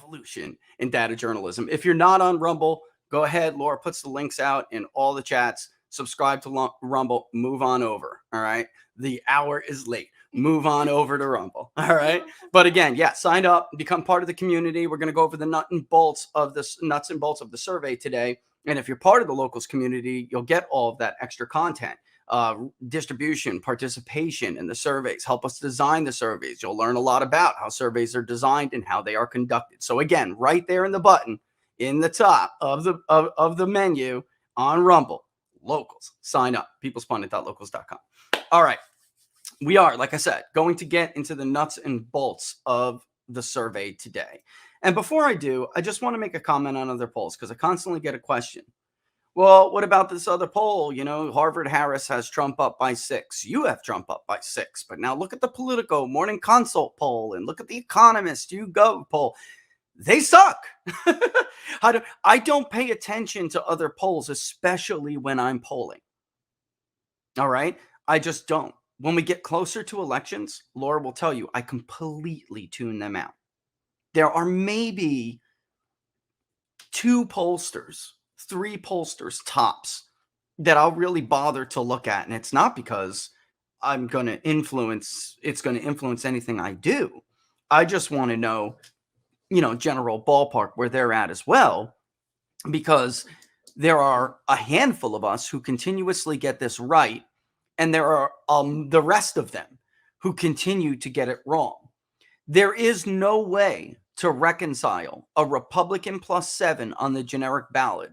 revolution in data journalism. If you're not on Rumble, go ahead. Laura puts the links out in all the chats. Subscribe to Rumble. Move on over. All right. The hour is late. Move on over to Rumble. All right. But again, yeah, sign up, become part of the community. We're going to go over the nuts and bolts of the survey today. And if you're part of the locals community, you'll get all of that extra content. Distribution, participation in the surveys, help us design the surveys. You'll learn a lot about how surveys are designed and how they are conducted. So again, right there in the button in the top of the menu on Rumble, locals, sign up, peoplespundit.locals.com. All right. We are, like I said, going to get into the nuts and bolts of the survey today. And before I do, I just want to make a comment on other polls because I constantly get a question. Well, what about this other poll? You know, Harvard-Harris has Trump up by 6. You have Trump up by 6. But now look at the Politico Morning Consult poll and look at the Economist YouGov poll. They suck. I don't pay attention to other polls, especially when I'm polling. All right? I just don't. When we get closer to elections, Laura will tell you, I completely tune them out. There are maybe 2 pollsters, 3 pollsters tops that I'll really bother to look at. And it's not because it's going to influence anything I do. I just want to know, general ballpark where they're at as well, because there are a handful of us who continuously get this right. And there are the rest of them who continue to get it wrong. There is no way to reconcile a Republican +7 on the generic ballot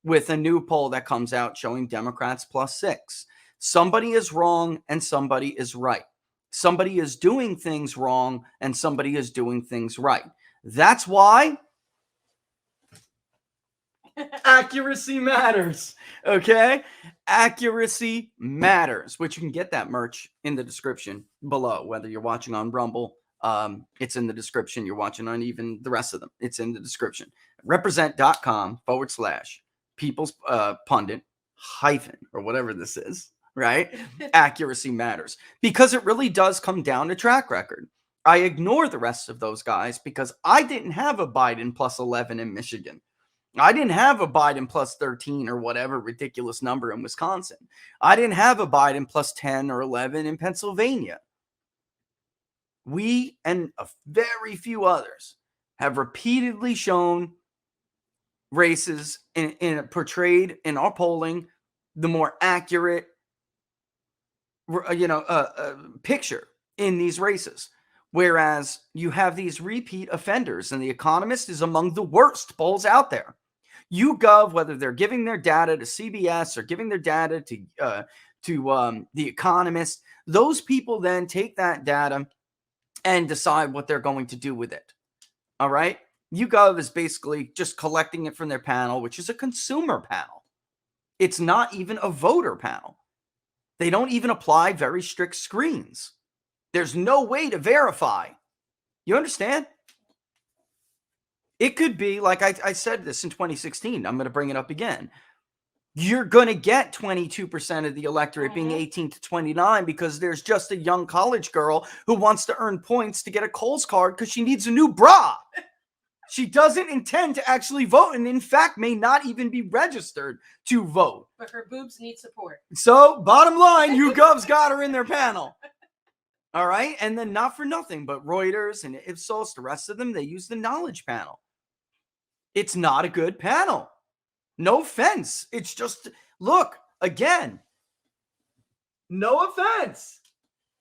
with a new poll that comes out showing Democrats +6. Somebody is wrong and somebody is right. Somebody is doing things wrong and somebody is doing things right. That's why accuracy matters. Okay? Accuracy matters, which you can get that merch in the description below, whether you're watching on Rumble. It's in the description. You're watching on even the rest of them. It's in the description. Represent.com/people's pundit hyphen or whatever this is, right? Accuracy matters because it really does come down to track record. I ignore the rest of those guys because I didn't have a Biden +11 in Michigan. I didn't have a Biden +13 or whatever ridiculous number in Wisconsin. I didn't have a Biden +10 or 11 in Pennsylvania. We and a very few others have repeatedly shown races portrayed in our polling the more accurate, picture in these races. Whereas you have these repeat offenders, and The Economist is among the worst polls out there. YouGov, whether they're giving their data to CBS or giving their data to The Economist, those people then take that data and decide what they're going to do with it. All right? YouGov is basically just collecting it from their panel, which is a consumer panel. It's not even a voter panel. They don't even apply very strict screens. There's no way to verify. You understand? It could be, like I said this in 2016. I'm going to bring it up again. You're going to get 22% of the electorate being 18 to 29 because there's just a young college girl who wants to earn points to get a Kohl's card because she needs a new bra. She doesn't intend to actually vote and, in fact, may not even be registered to vote. But her boobs need support. So, bottom line, YouGov's got her in their panel. All right? And then not for nothing, but Reuters and Ipsos, the rest of them, they use the knowledge panel. It's not a good panel. No offense. It's just, look, again, no offense.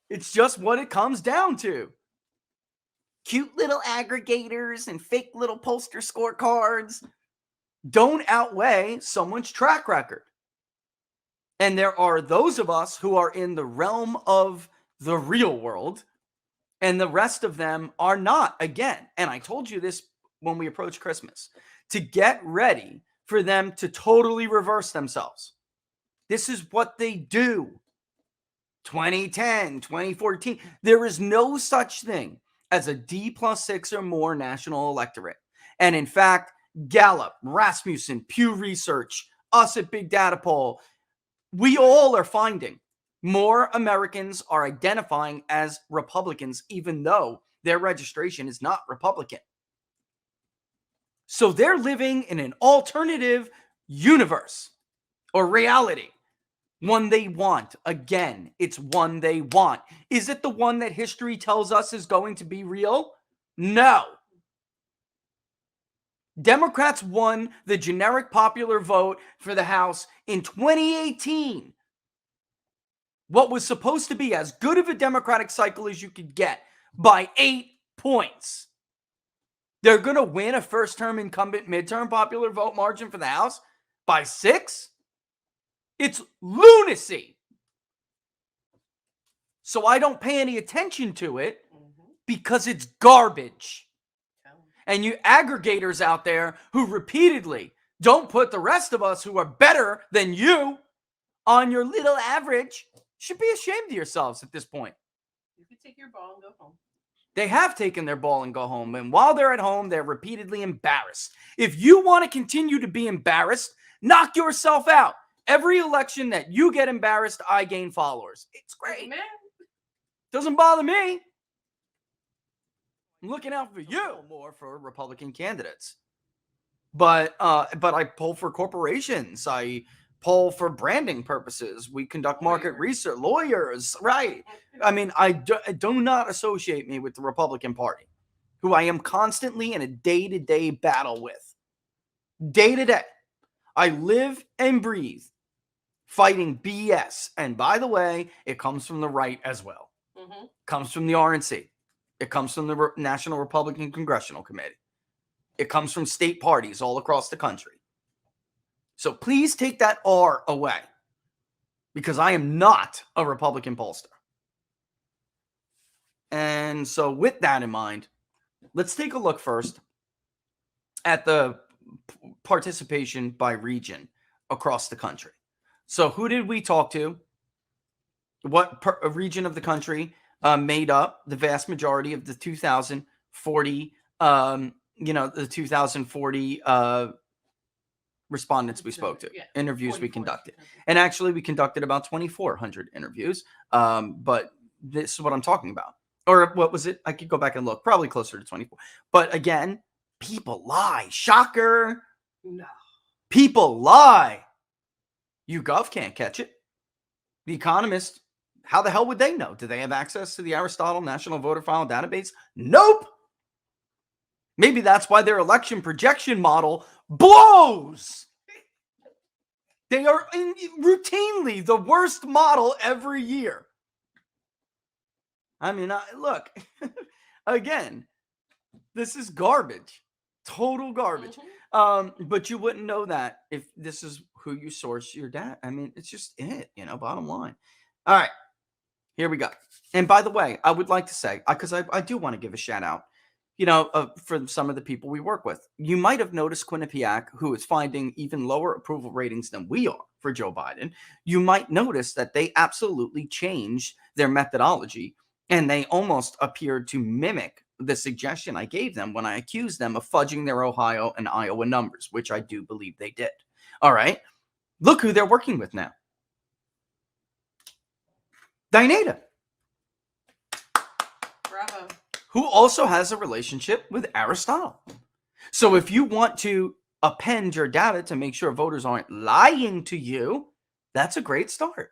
It's just what it comes down to. Cute little aggregators and fake little poster scorecards don't outweigh someone's track record. And there are those of us who are in the realm of the real world, and the rest of them are not. Again, and I told you this when we approach Christmas, to get ready for them to totally reverse themselves. This is what they do. 2010, 2014. There is no such thing as a D+6 or more national electorate. And in fact, Gallup, Rasmussen, Pew Research, us at Big Data Poll, we all are finding more Americans are identifying as Republicans, even though their registration is not Republican. So they're living in an alternative universe or reality. One they want. Again, it's one they want. Is it the one that history tells us is going to be real? No. Democrats won the generic popular vote for the House in 2018. What was supposed to be as good of a Democratic cycle as you could get by 8 points. They're going to win a first-term incumbent midterm popular vote margin for the House by 6? It's lunacy. So I don't pay any attention to it because it's garbage. And you aggregators out there who repeatedly don't put the rest of us who are better than you on your little average should be ashamed of yourselves at this point. You can take your ball and go home. They have taken their ball and go home. And while they're at home, they're repeatedly embarrassed. If you want to continue to be embarrassed, knock yourself out. Every election that you get embarrassed, I gain followers. It's great. Man. Doesn't bother me. I'm looking out for you more for Republican candidates. But I poll for corporations. I poll for branding purposes. We conduct market research. Lawyers, right? I mean, do not associate me with the Republican Party, who I am constantly in a day-to-day battle with. Day-to-day. I live and breathe fighting BS. And by the way, it comes from the right as well. Comes from the RNC. It comes from the National Republican Congressional Committee. It comes from state parties all across the country. So please take that R away, because I am not a Republican pollster. And so with that in mind, let's take a look first at the participation by region across the country. So who did we talk to? What region of the country made up the vast majority of the 2040, the 2040 respondents we spoke to, interviews we conducted. And actually, we conducted about 2,400 interviews. But this is what I'm talking about. Or what was it? I could go back and look. Probably closer to 24. But again, people lie. Shocker. No. People lie. YouGov can't catch it. The Economist, how the hell would they know? Do they have access to the Aristotle National Voter File database? Nope. Maybe that's why their election projection model blows. They are routinely the worst model every year. I mean, look, again, this is garbage. Total garbage. But you wouldn't know that if this is who you source your data. I mean, it's just it, bottom line. All right, here we go. And by the way, I would like to say, because I do want to give a shout out, for some of the people we work with. You might have noticed Quinnipiac, who is finding even lower approval ratings than we are for Joe Biden. You might notice that they absolutely changed their methodology, and they almost appeared to mimic the suggestion I gave them when I accused them of fudging their Ohio and Iowa numbers, which I do believe they did. All right. Look who they're working with now. Dinata. Bravo. Who also has a relationship with Aristotle. So if you want to append your data to make sure voters aren't lying to you, that's a great start.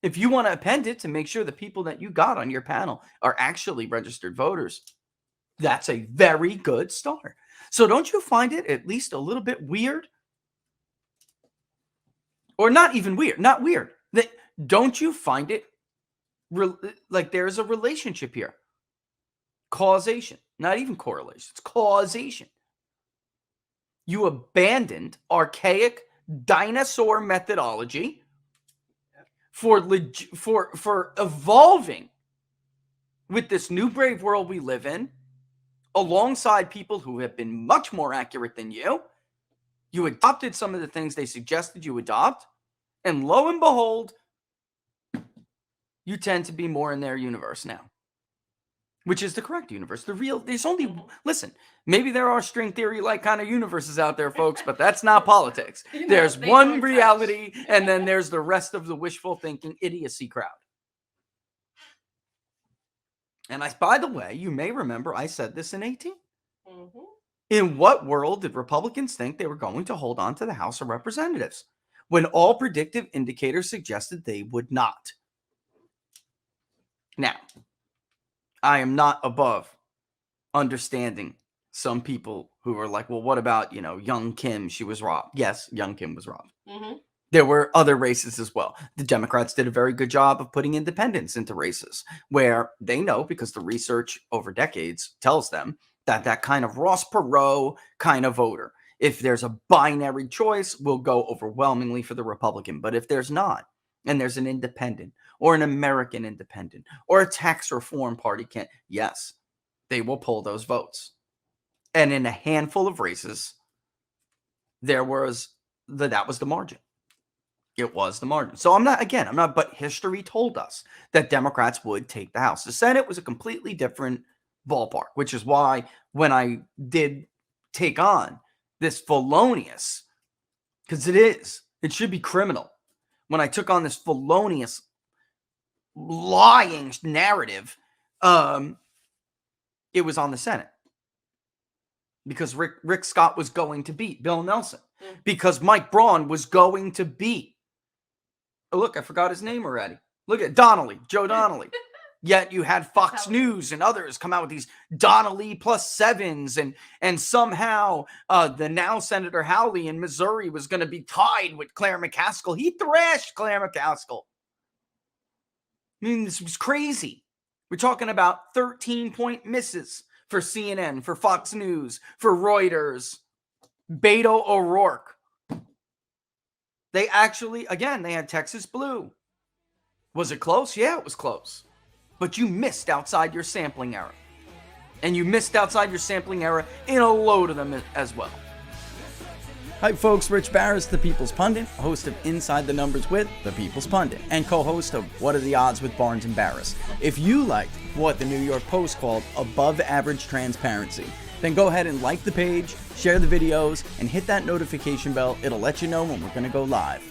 If you want to append it to make sure the people that you got on your panel are actually registered voters, that's a very good start. So don't you find it at least a little bit weird? Or not even weird, not weird. Don't you find it like there's a relationship here? Causation, not even correlation. It's causation. You abandoned archaic dinosaur methodology for evolving with this new brave world we live in, alongside people who have been much more accurate than you. You adopted some of the things they suggested you adopt, and lo and behold, you tend to be more in their universe now. Which is the correct universe. There's only, listen, maybe there are string theory-like kind of universes out there, folks, but that's not politics. There's one reality, and then there's the rest of the wishful thinking idiocy crowd. And by the way, you may remember I said this in 18. In what world did Republicans think they were going to hold on to the House of Representatives when all predictive indicators suggested they would not? Now, I am not above understanding some people who are like, well, what about, young Kim? She was robbed. Yes, young Kim was robbed. Mm-hmm. There were other races as well. The Democrats did a very good job of putting independents into races where they know, because the research over decades tells them, that kind of Ross Perot kind of voter, if there's a binary choice, will go overwhelmingly for the Republican. But if there's not, and there's an independent or an American independent or a tax reform party yes, they will pull those votes. And in a handful of races, that was the margin. It was the margin. So I'm not, but history told us that Democrats would take the House. The Senate was a completely different ballpark, which is why when I did take on this felonious, because it should be criminal. When I took on this felonious lying narrative, it was on the Senate. Because Rick Scott was going to beat Bill Nelson. Because Mike Braun was going to beat. Oh, look, I forgot his name already. Look at Joe Donnelly. Yet you had Fox News and others come out with these Donnelly +7s, and somehow the now Senator Hawley in Missouri was going to be tied with Claire McCaskill. He thrashed Claire McCaskill. I mean, this was crazy. We're talking about 13-point misses for CNN, for Fox News, for Reuters, Beto O'Rourke. They actually, again, they had Texas Blue. Was it close? Yeah, it was close. But you missed outside your sampling error. And you missed outside your sampling error in a load of them as well. Hi folks, Rich Baris, the People's Pundit, host of Inside the Numbers with the People's Pundit, and co-host of What Are the Odds with Barnes and Baris. If you liked what the New York Post called above average transparency, then go ahead and like the page, share the videos, and hit that notification bell. It'll let you know when we're going to go live.